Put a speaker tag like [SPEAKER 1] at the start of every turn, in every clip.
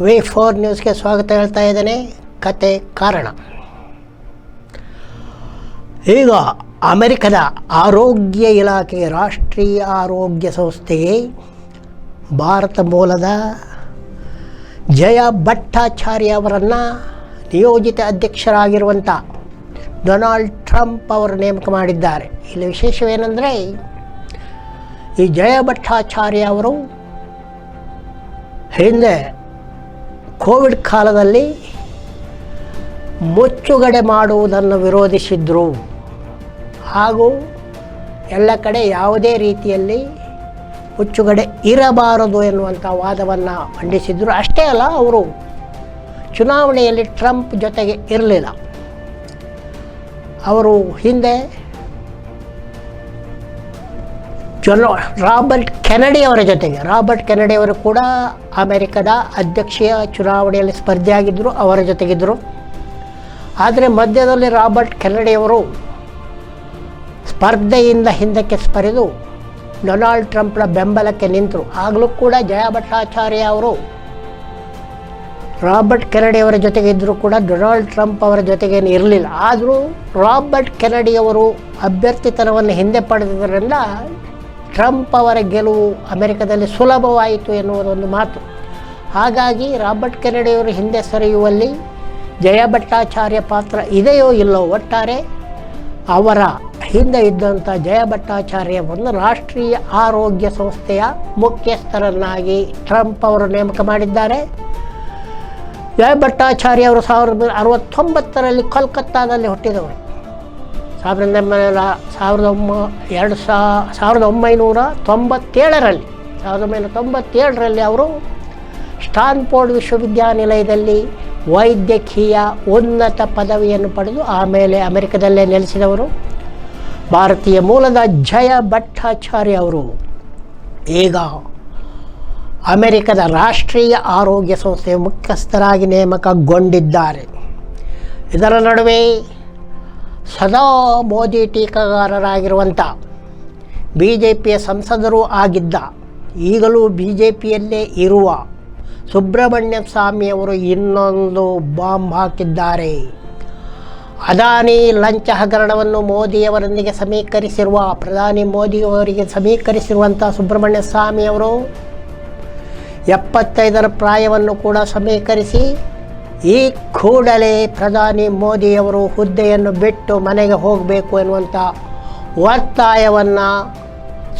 [SPEAKER 1] V4 ನ್ಯೂಸ್ಗೆ ಸ್ವಾಗತ ಹೇಳ್ತಾ ಇದ್ದೇನೆ. ಕತೆ ಕಾರಣ. ಈಗ ಅಮೆರಿಕದ ಆರೋಗ್ಯ ಇಲಾಖೆ ರಾಷ್ಟ್ರೀಯ ಆರೋಗ್ಯ ಸಂಸ್ಥೆಗೆ ಭಾರತ ಮೂಲದ ಜಯ ಭಟ್ಟಾಚಾರ್ಯ ಅವರನ್ನು ನಿಯೋಜಿತ ಅಧ್ಯಕ್ಷರಾಗಿರುವಂಥ ಡೊನಾಲ್ಡ್ ಟ್ರಂಪ್ ಅವರು ನೇಮಕ ಮಾಡಿದ್ದಾರೆ. ಇಲ್ಲಿ ವಿಶೇಷವೇನೆಂದರೆ, ಈ ಜಯ ಭಟ್ಟಾಚಾರ್ಯ ಅವರು ಹಿಂದೆ ಕೋವಿಡ್ ಕಾಲದಲ್ಲಿ ಮುಚ್ಚುಗಡೆ ಮಾಡುವುದನ್ನು ವಿರೋಧಿಸಿದ್ರು ಹಾಗೂ ಎಲ್ಲ ಕಡೆ ಯಾವುದೇ ರೀತಿಯಲ್ಲಿ ಮುಚ್ಚುಗಡೆ ಇರಬಾರದು ಎನ್ನುವಂಥ ವಾದವನ್ನು ಮಂಡಿಸಿದ್ರು. ಅಷ್ಟೇ ಅಲ್ಲ, ಅವರು ಚುನಾವಣೆಯಲ್ಲಿ ಟ್ರಂಪ್ ಜೊತೆಗೆ ಇರಲಿಲ್ಲ. ಅವರು ಹಿಂದೆ ರಾಬರ್ಟ್ ಕೆನಡಿ ಅವರ ಜೊತೆಗೆ, ರಾಬರ್ಟ್ ಕೆನಡಿ ಅವರು ಕೂಡ ಅಮೆರಿಕದ ಅಧ್ಯಕ್ಷೀಯ ಚುನಾವಣೆಯಲ್ಲಿ ಸ್ಪರ್ಧೆಯಾಗಿದ್ದರು, ಅವರ ಜೊತೆಗಿದ್ದರು. ಆದರೆ ಮಧ್ಯದಲ್ಲಿ ರಾಬರ್ಟ್ ಕೆನಡಿ ಅವರು ಸ್ಪರ್ಧೆಯಿಂದ ಹಿಂದಕ್ಕೆ ಸರಿದು ಡೊನಾಲ್ಡ್ ಟ್ರಂಪ್ನ ಬೆಂಬಲಕ್ಕೆ ನಿಂತರು. ಆಗಲೂ ಕೂಡ ಜಯ ಭಟ್ಟಾಚಾರ್ಯ ಅವರು ರಾಬರ್ಟ್ ಕೆನಡಿ ಅವರ ಜೊತೆಗೆ ಇದ್ದರೂ ಕೂಡ ಡೊನಾಲ್ಡ್ ಟ್ರಂಪ್ ಅವರ ಜೊತೆಗೇನು ಇರಲಿಲ್ಲ. ಆದರೂ ರಾಬರ್ಟ್ ಕೆನಡಿ ಅವರು ಅಭ್ಯರ್ಥಿತನವನ್ನು ಹಿಂದೆ ಪಡೆದಿದ್ದರಿಂದ ಟ್ರಂಪ್ ಅವರ ಗೆಲುವು ಅಮೆರಿಕದಲ್ಲಿ ಸುಲಭವಾಯಿತು ಎನ್ನುವುದೊಂದು ಮಾತು. ಹಾಗಾಗಿ ರಾಬರ್ಟ್ ಕೆನಡಿಯವರು ಹಿಂದೆ ಸರಿಯುವಲ್ಲಿ ಜಯ ಭಟ್ಟಾಚಾರ್ಯ ಪಾತ್ರ ಇದೆಯೋ ಇಲ್ಲೋ, ಒಟ್ಟಾರೆ ಅವರ ಹಿಂದೆ ಇದ್ದಂಥ ಜಯ ಭಟ್ಟಾಚಾರ್ಯವನ್ನು ರಾಷ್ಟ್ರೀಯ ಆರೋಗ್ಯ ಸಂಸ್ಥೆಯ ಮುಖ್ಯಸ್ಥರನ್ನಾಗಿ ಟ್ರಂಪ್ ಅವರು ನೇಮಕ ಮಾಡಿದ್ದಾರೆ. ಜಯ ಭಟ್ಟಾಚಾರ್ಯ ಅವರು 1969ರಲ್ಲಿ ಕೋಲ್ಕತ್ತಾದಲ್ಲಿ ಹುಟ್ಟಿದವರು. 1997ರಲ್ಲಿ ಅವರು ಸ್ಟಾನ್ಫೋರ್ಡ್ ವಿಶ್ವವಿದ್ಯಾನಿಲಯದಲ್ಲಿ ವೈದ್ಯಕೀಯ ಉನ್ನತ ಪದವಿಯನ್ನು ಪಡೆದು ಆಮೇಲೆ ಅಮೆರಿಕದಲ್ಲೇ ನೆಲೆಸಿದವರು. ಭಾರತೀಯ ಮೂಲದ ಜಯ ಭಟ್ಟಾಚಾರ್ಯ ಅವರು ಈಗ ಅಮೆರಿಕದ ರಾಷ್ಟ್ರೀಯ ಆರೋಗ್ಯ ಸಂಸ್ಥೆಯ ಮುಖ್ಯಸ್ಥರಾಗಿ ನೇಮಕಗೊಂಡಿದ್ದಾರೆ. ಇದರ ನಡುವೆ ಸದಾ ಮೋದಿ ಟೀಕಾಗಾರರಾಗಿರುವಂಥ BJPಯ ಸಂಸದರೂ ಆಗಿದ್ದ, ಈಗಲೂ BJPಯಲ್ಲೇ ಇರುವ ಸುಬ್ರಹ್ಮಣ್ಯ ಸ್ವಾಮಿಯವರು ಇನ್ನೊಂದು ಬಾಂಬ್ ಹಾಕಿದ್ದಾರೆ. ಅದಾನಿ ಲಂಚ ಹಗರಣವನ್ನು ಮೋದಿಯವರೊಂದಿಗೆ ಸಮೀಕರಿಸಿರುವ ಪ್ರಧಾನಿ ಮೋದಿಯವರಿಗೆ ಸಮೀಕರಿಸಿರುವಂಥ ಸುಬ್ರಹ್ಮಣ್ಯ ಸ್ವಾಮಿಯವರು 75ರ ಪ್ರಾಯವನ್ನು ಕೂಡ ಸಮೀಕರಿಸಿ ಈ ಕೂಡಲೇ ಪ್ರಧಾನಿ ಮೋದಿಯವರು ಹುದ್ದೆಯನ್ನು ಬಿಟ್ಟು ಮನೆಗೆ ಹೋಗಬೇಕು ಎನ್ನುವಂಥ ಒತ್ತಾಯವನ್ನು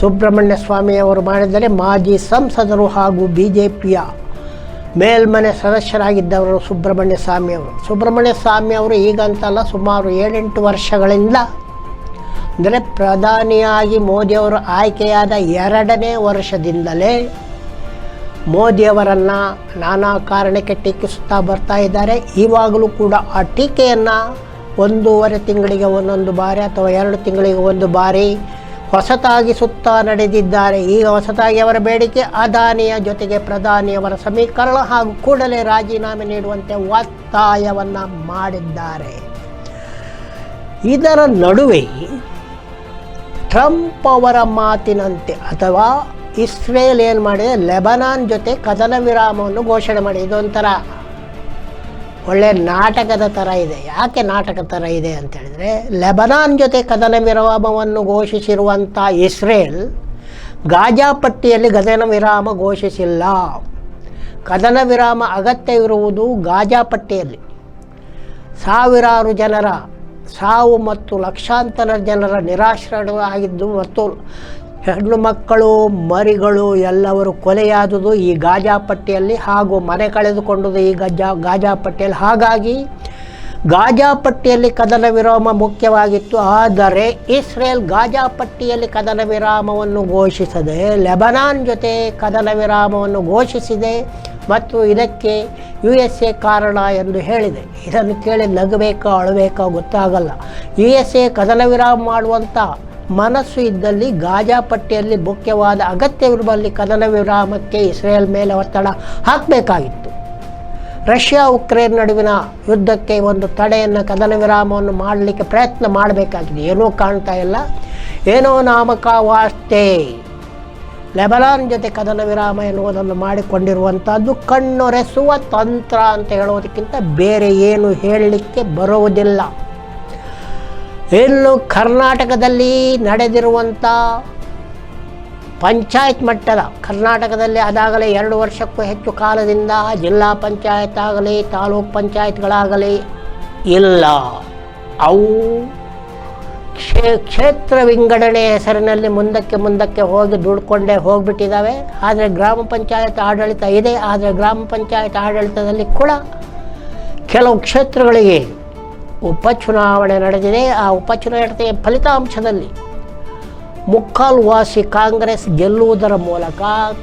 [SPEAKER 1] ಸುಬ್ರಹ್ಮಣ್ಯ ಸ್ವಾಮಿಯವರು ಮಾಡಿದರೆ, ಮಾಜಿ ಸಂಸದರು ಹಾಗೂ BJPಯ ಮೇಲ್ಮನೆ ಸದಸ್ಯರಾಗಿದ್ದವರು ಸುಬ್ರಹ್ಮಣ್ಯ ಸ್ವಾಮಿಯವರು ಈಗಂತಲ್ಲ, ಸುಮಾರು 7-8 ವರ್ಷಗಳಿಂದ, ಅಂದರೆ ಪ್ರಧಾನಿಯಾಗಿ ಮೋದಿಯವರು ಆಯ್ಕೆಯಾದ 2ನೇ ವರ್ಷದಿಂದಲೇ ಮೋದಿಯವರನ್ನು ನಾನಾ ಕಾರಣಕ್ಕೆ ಟೀಕಿಸುತ್ತಾ ಬರ್ತಾ ಇದ್ದಾರೆ. ಇವಾಗಲೂ ಕೂಡ ಆ ಟೀಕೆಯನ್ನು 1.5 ತಿಂಗಳಿಗೆ ಒಂದೊಂದು ಬಾರಿ ಅಥವಾ 2 ತಿಂಗಳಿಗೆ ಒಂದು ಬಾರಿ ಹೊಸತಾಗಿ ಸುತ್ತಾ ನಡೆದಿದ್ದಾರೆ. ಈಗ ಹೊಸತಾಗಿ ಅವರ ಬೇಡಿಕೆ ಅದಾನಿಯ ಜೊತೆಗೆ ಪ್ರಧಾನಿಯವರ ಸಮೀಕರಣ ಹಾಗೂ ಕೂಡಲೇ ರಾಜೀನಾಮೆ ನೀಡುವಂತೆ ಒತ್ತಾಯವನ್ನು ಮಾಡಿದ್ದಾರೆ. ಇದರ ನಡುವೆ ಟ್ರಂಪ್ ಅವರ ಮಾತಿನಂತೆ ಅಥವಾ ಇಸ್ರೇಲ್ ಏನು ಮಾಡಿದೆ, ಲೆಬನಾನ್ ಜೊತೆ ಕದನ ವಿರಾಮವನ್ನು ಘೋಷಣೆ ಮಾಡಿ, ಇದೊಂಥರ ಒಳ್ಳೆಯ ನಾಟಕದ ಥರ ಇದೆ. ಯಾಕೆ ನಾಟಕ ಥರ ಇದೆ ಅಂತೇಳಿದರೆ, ಲೆಬನಾನ್ ಜೊತೆ ಕದನ ವಿರಾಮವನ್ನು ಘೋಷಿಸಿರುವಂಥ ಇಸ್ರೇಲ್ ಗಾಜಾ ಪಟ್ಟಿಯಲ್ಲಿ ಕದನ ವಿರಾಮ ಘೋಷಿಸಿಲ್ಲ. ಕದನ ವಿರಾಮ ಅಗತ್ಯವಿರುವುದು ಗಾಜಾ ಪಟ್ಟಿಯಲ್ಲಿ. ಸಾವಿರಾರು ಜನರ ಸಾವು ಮತ್ತು ಲಕ್ಷಾಂತರ ಜನರ ನಿರಾಶ್ರಯರಾಗಿದ್ದು ಮತ್ತು ಹೆಣ್ಣು ಮಕ್ಕಳು ಮರಿಗಳು ಎಲ್ಲವರು ಕೊಲೆಯಾದುದು ಈ ಗಾಜಾ ಪಟ್ಟಿಯಲ್ಲಿ ಹಾಗೂ ಮನೆ ಕಳೆದುಕೊಂಡುದು ಈ ಗಾಜಾ ಪಟ್ಟಿಯಲ್ಲಿ. ಹಾಗಾಗಿ ಗಾಜಾ ಪಟ್ಟಿಯಲ್ಲಿ ಕದನ ವಿರಾಮ ಮುಖ್ಯವಾಗಿತ್ತು. ಆದರೆ ಇಸ್ರೇಲ್ ಗಾಜಾ ಪಟ್ಟಿಯಲ್ಲಿ ಕದನ ವಿರಾಮವನ್ನು ಘೋಷಿಸದೆ ಲೆಬನಾನ್ ಜೊತೆ ಕದನ ವಿರಾಮವನ್ನು ಘೋಷಿಸಿದೆ ಮತ್ತು ಇದಕ್ಕೆ USA ಕಾರಣ ಎಂದು ಹೇಳಿದೆ. ಇದನ್ನು ಕೇಳಿ ನಗಬೇಕಾ ಅಳಬೇಕಾ ಗೊತ್ತಾಗಲ್ಲ. USA ಕದನ ವಿರಾಮ ಮಾಡುವಂಥ ಮನಸ್ಸು ಇದ್ದಲ್ಲಿ ಗಾಜಾ ಪಟ್ಟಿಯಲ್ಲಿ ಮುಖ್ಯವಾದ ಅಗತ್ಯವಿರುವಲ್ಲಿ ಕದನ ವಿರಾಮಕ್ಕೆ ಇಸ್ರೇಲ್ ಮೇಲೆ ಒತ್ತಡ ಹಾಕಬೇಕಾಗಿತ್ತು. ರಷ್ಯಾ ಉಕ್ರೇನ್ ನಡುವಿನ ಯುದ್ಧಕ್ಕೆ ಒಂದು ತಡೆಯನ್ನು, ಕದನ ವಿರಾಮವನ್ನು ಮಾಡಲಿಕ್ಕೆ ಪ್ರಯತ್ನ ಮಾಡಬೇಕಾಗಿದೆ. ಏನೂ ಕಾಣ್ತಾ ಇಲ್ಲ. ಏನೋ ನಾಮಕ ವಾಸ್ತೆ ಲೆಬನಾನ್ ಜೊತೆ ಕದನ ವಿರಾಮ ಎನ್ನುವುದನ್ನು ಮಾಡಿಕೊಂಡಿರುವಂಥದ್ದು ಕಣ್ಣೊರೆಸುವ ತಂತ್ರ ಅಂತ ಹೇಳೋದಕ್ಕಿಂತ ಬೇರೆ ಏನು ಹೇಳಲಿಕ್ಕೆ ಬರುವುದಿಲ್ಲ. ಇನ್ನು ಕರ್ನಾಟಕದಲ್ಲಿ ನಡೆದಿರುವಂಥ ಪಂಚಾಯತ್ ಮಟ್ಟದ ಕರ್ನಾಟಕದಲ್ಲಿ ಅದಾಗಲೇ 2 ವರ್ಷಕ್ಕೂ ಹೆಚ್ಚು ಕಾಲದಿಂದ ಜಿಲ್ಲಾ ಪಂಚಾಯತ್ ಆಗಲಿ ತಾಲೂಕು ಪಂಚಾಯತ್ಗಳಾಗಲಿ ಇಲ್ಲ. ಅವು ಕ್ಷೇತ್ರ ವಿಂಗಡಣೆ ಹೆಸರಿನಲ್ಲಿ ಮುಂದಕ್ಕೆ ಹೋಗಿ ದುಡ್ಕೊಂಡೇ ಹೋಗಿಬಿಟ್ಟಿದ್ದಾವೆ. ಆದರೆ ಗ್ರಾಮ ಪಂಚಾಯತ್ ಆಡಳಿತ ಇದೆ. ಆದರೆ ಗ್ರಾಮ ಪಂಚಾಯತ್ ಆಡಳಿತದಲ್ಲಿ ಕೂಡ ಕೆಲವು ಕ್ಷೇತ್ರಗಳಿಗೆ ಉಪಚುನಾವಣೆ ನಡೆದಿದೆ. ಆ ಉಪಚುನಾವಣೆಯ ಫಲಿತಾಂಶದಲ್ಲಿ ಮುಕ್ಕಾಲು ವಾಸಿ ಕಾಂಗ್ರೆಸ್ ಗೆಲ್ಲುವುದರ ಮೂಲಕ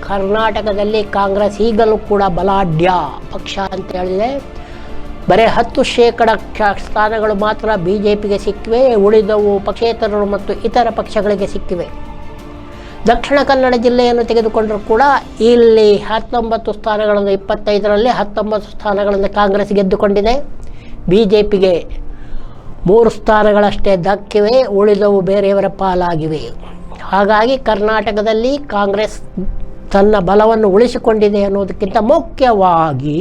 [SPEAKER 1] ಕರ್ನಾಟಕದಲ್ಲಿ ಕಾಂಗ್ರೆಸ್ ಈಗಲೂ ಕೂಡ ಬಲಾಢ್ಯ ಪಕ್ಷ ಅಂತ ಹೇಳಿದೆ. ಬರೀ 10% ಸ್ಥಾನಗಳು ಮಾತ್ರ BJPಗೆ ಸಿಕ್ಕಿವೆ. ಉಳಿದವು ಪಕ್ಷೇತರರು ಮತ್ತು ಇತರ ಪಕ್ಷಗಳಿಗೆ ಸಿಕ್ಕಿವೆ. ದಕ್ಷಿಣ ಕನ್ನಡ ಜಿಲ್ಲೆಯನ್ನು ತೆಗೆದುಕೊಂಡರೂ ಕೂಡ ಇಲ್ಲಿ 19 ಸ್ಥಾನಗಳನ್ನು 25ರಲ್ಲಿ 19 ಸ್ಥಾನಗಳನ್ನು ಕಾಂಗ್ರೆಸ್ ಗೆದ್ದುಕೊಂಡಿದೆ. BJPಗೆ 3 ಸ್ಥಾನಗಳಷ್ಟೇ ದಕ್ಕಿವೆ. ಉಳಿದವು ಬೇರೆಯವರ ಪಾಲಾಗಿವೆ. ಹಾಗಾಗಿ ಕರ್ನಾಟಕದಲ್ಲಿ ಕಾಂಗ್ರೆಸ್ ತನ್ನ ಬಲವನ್ನು ಉಳಿಸಿಕೊಂಡಿದೆ ಅನ್ನೋದಕ್ಕಿಂತ ಮುಖ್ಯವಾಗಿ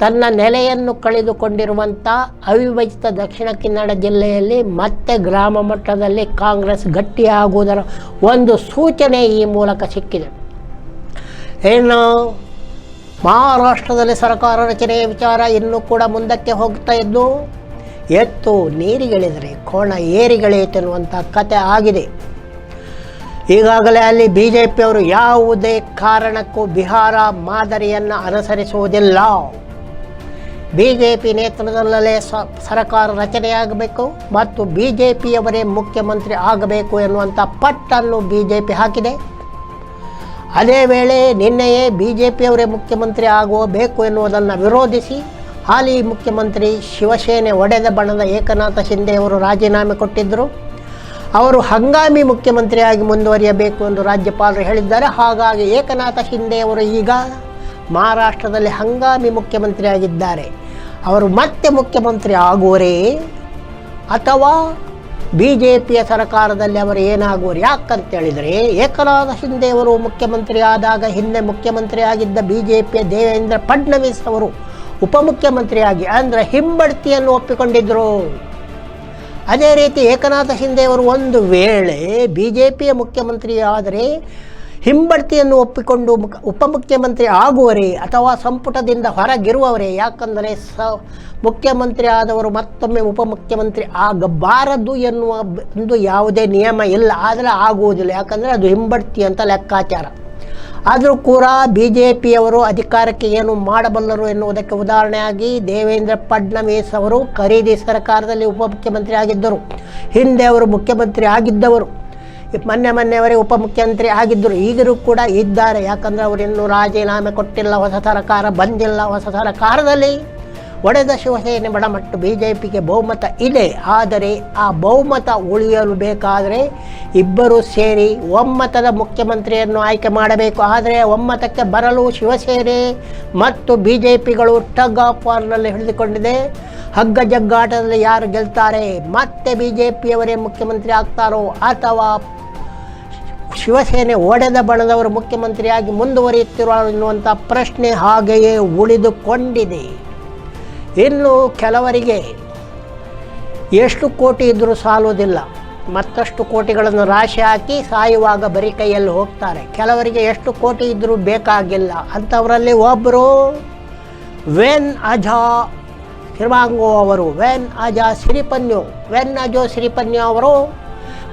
[SPEAKER 1] ತನ್ನ ನೆಲೆಯನ್ನು ಕಳೆದುಕೊಂಡಿರುವಂಥ ಅವಿಭಜಿತ ದಕ್ಷಿಣ ಕನ್ನಡ ಜಿಲ್ಲೆಯಲ್ಲಿ ಮತ್ತೆ ಗ್ರಾಮ ಮಟ್ಟದಲ್ಲಿ ಕಾಂಗ್ರೆಸ್ ಗಟ್ಟಿಯಾಗುವುದರ ಒಂದು ಸೂಚನೆ ಈ ಮೂಲಕ ಸಿಕ್ಕಿದೆ. ಏನು ಮಹಾರಾಷ್ಟ್ರದಲ್ಲಿ ಸರ್ಕಾರ ರಚನೆಯ ವಿಚಾರ ಇನ್ನೂ ಕೂಡ ಮುಂದಕ್ಕೆ ಹೋಗ್ತಾ ಇದ್ದು ಎತ್ತು ನೀರಿಗಿಳಿದರೆ ಕೋಣ ಏರಿಗಿಳಿಯುತ್ತನ್ನುವಂಥ ಕತೆ ಆಗಿದೆ. ಈಗಾಗಲೇ ಅಲ್ಲಿ BJPಯವರು ಯಾವುದೇ ಕಾರಣಕ್ಕೂ ಬಿಹಾರ ಮಾದರಿಯನ್ನು ಅನುಸರಿಸುವುದಿಲ್ಲ. BJP ನೇತೃತ್ವದಲ್ಲೇ ಸರ್ಕಾರ ರಚನೆಯಾಗಬೇಕು ಮತ್ತು BJPಯವರೇ ಮುಖ್ಯಮಂತ್ರಿ ಆಗಬೇಕು ಎನ್ನುವಂಥ ಪಟ್ಟನ್ನು BJP ಹಾಕಿದೆ. ಅದೇ ವೇಳೆ ನಿನ್ನೆಯೇ BJPಯವರೇ ಮುಖ್ಯಮಂತ್ರಿ ಆಗಬೇಕು ಎನ್ನುವುದನ್ನು ವಿರೋಧಿಸಿ ಹಾಲಿ ಮುಖ್ಯಮಂತ್ರಿ ಶಿವಸೇನೆ ಒಡೆದ ಬಣದ ಏಕನಾಥ ಶಿಂದೆಯವರು ರಾಜೀನಾಮೆ ಕೊಟ್ಟಿದ್ದರು. ಅವರು ಹಂಗಾಮಿ ಮುಖ್ಯಮಂತ್ರಿಯಾಗಿ ಮುಂದುವರಿಯಬೇಕು ಎಂದು ರಾಜ್ಯಪಾಲರು ಹೇಳಿದ್ದಾರೆ. ಹಾಗಾಗಿ ಏಕನಾಥ ಶಿಂದೆಯವರು ಈಗ ಮಹಾರಾಷ್ಟ್ರದಲ್ಲಿ ಹಂಗಾಮಿ ಮುಖ್ಯಮಂತ್ರಿಯಾಗಿದ್ದಾರೆ. ಅವರು ಮತ್ತೆ ಮುಖ್ಯಮಂತ್ರಿ ಆಗುವರೇ ಅಥವಾ BJPಯ ಸರ್ಕಾರದಲ್ಲಿ ಅವರು ಏನಾಗುವರು? ಯಾಕಂತೇಳಿದರೆ ಏಕನಾಥ ಶಿಂದೆಯವರು ಮುಖ್ಯಮಂತ್ರಿ ಆದಾಗ ಹಿಂದೆ ಮುಖ್ಯಮಂತ್ರಿ ಆಗಿದ್ದ BJPಯ ದೇವೇಂದ್ರ ಫಡ್ನವೀಸ್ ಅವರು ಉಪಮುಖ್ಯಮಂತ್ರಿಯಾಗಿ ಅಂದರೆ ಹಿಂಬಡ್ತಿಯನ್ನು ಒಪ್ಪಿಕೊಂಡಿದ್ದರು. ಅದೇ ರೀತಿ ಏಕನಾಥ ಶಿಂದೆಯವರು ಒಂದು ವೇಳೆ BJPಯ ಮುಖ್ಯಮಂತ್ರಿ ಆದರೆ ಹಿಂಬಡ್ತಿಯನ್ನು ಒಪ್ಪಿಕೊಂಡು ಉಪಮುಖ್ಯಮಂತ್ರಿ ಆಗುವರೇ ಅಥವಾ ಸಂಪುಟದಿಂದ ಹೊರಗಿರುವವರೇ? ಯಾಕಂದರೆ ಮುಖ್ಯಮಂತ್ರಿ ಆದವರು ಮತ್ತೊಮ್ಮೆ ಉಪಮುಖ್ಯಮಂತ್ರಿ ಆಗಬಾರದು ಎನ್ನುವ ಒಂದು ಯಾವುದೇ ನಿಯಮ ಇಲ್ಲ. ಆದರೆ ಆಗುವುದಿಲ್ಲ, ಯಾಕಂದರೆ ಅದು ಹಿಂಬಡ್ತಿ ಅಂತ ಲೆಕ್ಕಾಚಾರ. ಆದರೂ ಕೂಡ BJPಯವರು ಅಧಿಕಾರಕ್ಕೆ ಏನು ಮಾಡಬಲ್ಲರು ಎನ್ನುವುದಕ್ಕೆ ಉದಾಹರಣೆಯಾಗಿ ದೇವೇಂದ್ರ ಫಡ್ನವೀಸ್ ಅವರು ಖರೀದಿ ಸರ್ಕಾರದಲ್ಲಿ ಉಪಮುಖ್ಯಮಂತ್ರಿ ಆಗಿದ್ದರು. ಹಿಂದೆ ಅವರು ಮುಖ್ಯಮಂತ್ರಿ ಆಗಿದ್ದವರು. ಮೊನ್ನೆವರೆಗೆ ಉಪಮುಖ್ಯಮಂತ್ರಿ ಆಗಿದ್ದರು. ಈಗಲೂ ಕೂಡ ಇದ್ದಾರೆ. ಯಾಕಂದರೆ ಅವರು ಇನ್ನೂ ರಾಜೀನಾಮೆ ಕೊಟ್ಟಿಲ್ಲ, ಹೊಸ ಸರ್ಕಾರ ಬಂದಿಲ್ಲ. ಹೊಸ ಸರ್ಕಾರದಲ್ಲಿ ಒಡೆದ ಶಿವಸೇನೆ ಬಣಮಟ್ಟು BJPಗೆ ಬಹುಮತ ಇದೆ. ಆದರೆ ಆ ಬಹುಮತ ಉಳಿಯಲು ಬೇಕಾದರೆ ಇಬ್ಬರು ಸೇರಿ ಒಮ್ಮತದ ಮುಖ್ಯಮಂತ್ರಿಯನ್ನು ಆಯ್ಕೆ ಮಾಡಬೇಕು. ಆದರೆ ಒಮ್ಮತಕ್ಕೆ ಬರಲು ಶಿವಸೇನೆ ಮತ್ತು BJPಗಳು ಟಗ್ ಆಫ್ ವಾರ್ನಲ್ಲಿ ಹಿಡಿದುಕೊಂಡಿದೆ. ಹಗ್ಗ ಜಗ್ಗಾಟದಲ್ಲಿ ಯಾರು ಗೆಲ್ತಾರೆ? ಮತ್ತೆ BJPಯವರೇ ಮುಖ್ಯಮಂತ್ರಿ ಆಗ್ತಾರೋ ಅಥವಾ ಶಿವಸೇನೆ ಒಡೆದ ಬಣದವರು ಮುಖ್ಯಮಂತ್ರಿಯಾಗಿ ಮುಂದುವರಿಯುತ್ತಿರುವ ಎನ್ನುವಂಥ ಪ್ರಶ್ನೆ ಹಾಗೆಯೇ ಉಳಿದುಕೊಂಡಿದೆ. ಇನ್ನು ಕೆಲವರಿಗೆ ಎಷ್ಟು ಕೋಟಿ ಇದ್ದರೂ ಸಾಲುವುದಿಲ್ಲ, ಮತ್ತಷ್ಟು ಕೋಟಿಗಳನ್ನು ರಾಶಿ ಹಾಕಿ ಸಾಯುವಾಗ ಬರೀ ಕೈಯಲ್ಲಿ ಹೋಗ್ತಾರೆ. ಕೆಲವರಿಗೆ ಎಷ್ಟು ಕೋಟಿ ಇದ್ದರೂ ಬೇಕಾಗಿಲ್ಲ. ಅಂಥವರಲ್ಲಿ ಒಬ್ಬರು ವೆನ್ ಅಜಾ ಸಿರಿಮಾಂಗೋ ಅವರು. ವೆನ್ ಅಜೋ ಸಿರಿಪನ್ಯು ಅವರು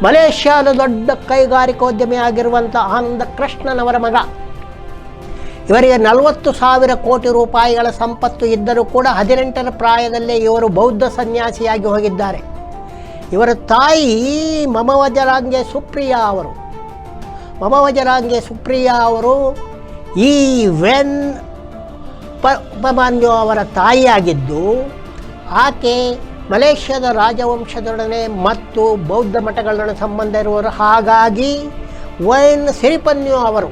[SPEAKER 1] ಮಲೇಷ್ಯಾದ ದೊಡ್ಡ ಕೈಗಾರಿಕೋದ್ಯಮಿ ಆಗಿರುವಂಥ ಆನಂದ ಕೃಷ್ಣನವರ ಮಗ. ಇವರಿಗೆ 40,000 ಕೋಟಿ ರೂಪಾಯಿಗಳ ಸಂಪತ್ತು ಇದ್ದರೂ ಕೂಡ 18ರ ಪ್ರಾಯದಲ್ಲೇ ಇವರು ಬೌದ್ಧ ಸನ್ಯಾಸಿಯಾಗಿ ಹೋಗಿದ್ದಾರೆ. ಇವರ ತಾಯಿ ಮಮವಜರಾಂಗೆ ಸುಪ್ರಿಯಾ ಅವರು ಈ ವೆನ್ ಉಪಮಾನ್ಯು ಅವರ ತಾಯಿಯಾಗಿದ್ದು, ಆಕೆ ಮಲೇಷ್ಯಾದ ರಾಜವಂಶದೊಡನೆ ಮತ್ತು ಬೌದ್ಧ ಮಠಗಳೊಡನೆ ಸಂಬಂಧ ಇರುವರು. ಹಾಗಾಗಿ ವೆನ್ ಸಿರಿಪನ್ಯು ಅವರು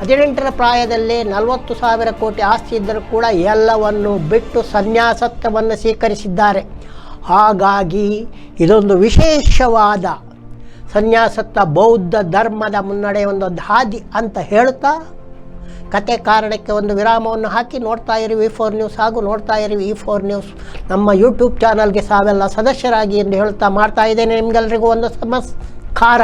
[SPEAKER 1] 18ರ ಪ್ರಾಯದಲ್ಲೇ 40,000 ಕೋಟಿ ಆಸ್ತಿ ಇದ್ದರೂ ಕೂಡ ಎಲ್ಲವನ್ನು ಬಿಟ್ಟು ಸನ್ಯಾಸತ್ವವನ್ನು ಸ್ವೀಕರಿಸಿದ್ದಾರೆ. ಹಾಗಾಗಿ ಇದೊಂದು ವಿಶೇಷವಾದ ಸನ್ಯಾಸತ್ವ ಬೌದ್ಧ ಧರ್ಮದ ಮುನ್ನಡೆ ಒಂದು ಹಾದಿ ಅಂತ ಹೇಳುತ್ತಾ ಕತೆ ಕಾರಣಕ್ಕೆ ಒಂದು ವಿರಾಮವನ್ನು ಹಾಕಿ ನೋಡ್ತಾ ಇರಿ V4 ನ್ಯೂಸ್ ಹಾಗೂ ನೋಡ್ತಾ ಇರಿ V4 ನ್ಯೂಸ್ ನಮ್ಮ ಯೂಟ್ಯೂಬ್ ಚಾನಲ್ಗೆ ತಾವೆಲ್ಲ ಸದಸ್ಯರಾಗಿ ಎಂದು ಹೇಳ್ತಾ ಮಾಡ್ತಾ ಇದ್ದೇನೆ. ನಿಮಗೆಲ್ಲರಿಗೂ ಒಂದು ನಮಸ್ಕಾರ.